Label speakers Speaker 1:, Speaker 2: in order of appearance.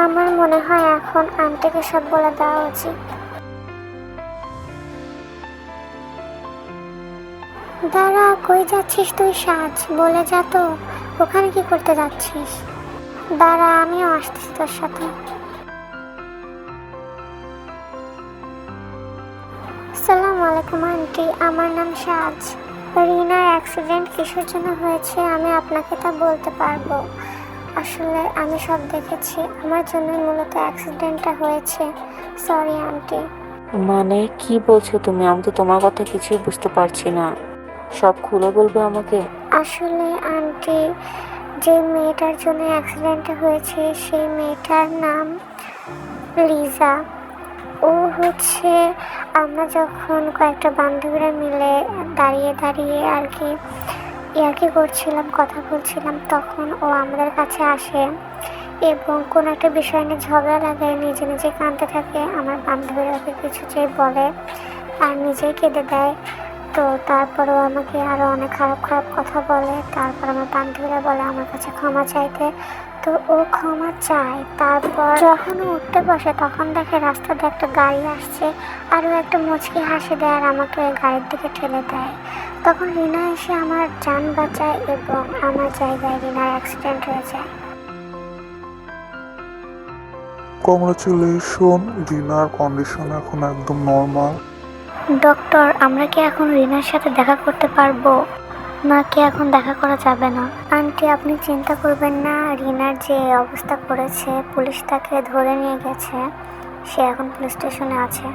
Speaker 1: আমার মনে হয় এখন আন্টিকে সব বলে দেওয়া উচিত। দাঁড়া, কই যাচ্ছিস তুই সাজ? বলে যা তো, ওখানে কি করতে যাচ্ছিস? দাঁড়া, আমিও আসতেছি তোর সাথে। আসসালামু আলাইকুম আন্টি, আমার নাম সাজ। রিনার অ্যাক্সিডেন্ট কিসের জন্য হয়েছে আমি আপনাকে তা বলতে পারবো। আসলে আমি সব দেখেছি, আমার জন্যই মূলত অ্যাক্সিডেন্টটা হয়েছে। Sorry aunty.
Speaker 2: মানে কি বলছো তুমি? আমি তো তোমার কথা কিছুই বুঝতে পারছি না। সব খুলে বলবে আমাকে?
Speaker 1: আসলে আন্টি, যে মেয়েটার জন্য অ্যাক্সিডেন্টটা হয়েছে সেই মেয়েটার নাম লিজা। ও হচ্ছে, আমরা যখন কয়েকটা বান্ধবীরা মিলে দাঁড়িয়ে দাঁড়িয়ে আর কি করছিলাম, কথা বলছিলাম, তখন ও আমাদের কাছে আসে এবং কোনো একটা বিষয় নিয়ে ঝগড়া লাগায় নিজে নিজে কাঁদতে থাকে। আমার বান্ধবীরা ওকে কিছু যে বলে আর নিজেই কেঁদে দেয়। তো তারপরেও আমাকে আরও অনেক খারাপ খারাপ কথা বলে। তারপর আমার বান্ধবীরা বলে আমার কাছে ক্ষমা চাইতে। তো ও ক্ষমা চায়। তারপর যখন ও উঠতে বসে তখন দেখে রাস্তাতে একটা গাড়ি আসছে, আর ও একটা মুচকি হাসি দেয় আর আমাকে ওই গাড়ির দিকে ঠেলে দেয়। তখন রিনা এসে আমার জান বাঁচায় এবং আমার জায়গায় রিনার অ্যাক্সিডেন্ট হয়ে যায়।
Speaker 3: কংগ্রাচুলেশন, রিনার কন্ডিশন এখন একদম নর্মাল।
Speaker 1: ডক্টর, আমরা কি এখন রিনার সাথে দেখা করতে পারবো, নাকি এখন দেখা করা যাবে না? আন্টি, আপনি চিন্তা করবেন না, রিনার যে অবস্থা করেছে পুলিশ তাকে ধরে নিয়ে গেছে, সে এখন পুলিশ স্টেশনে আছে।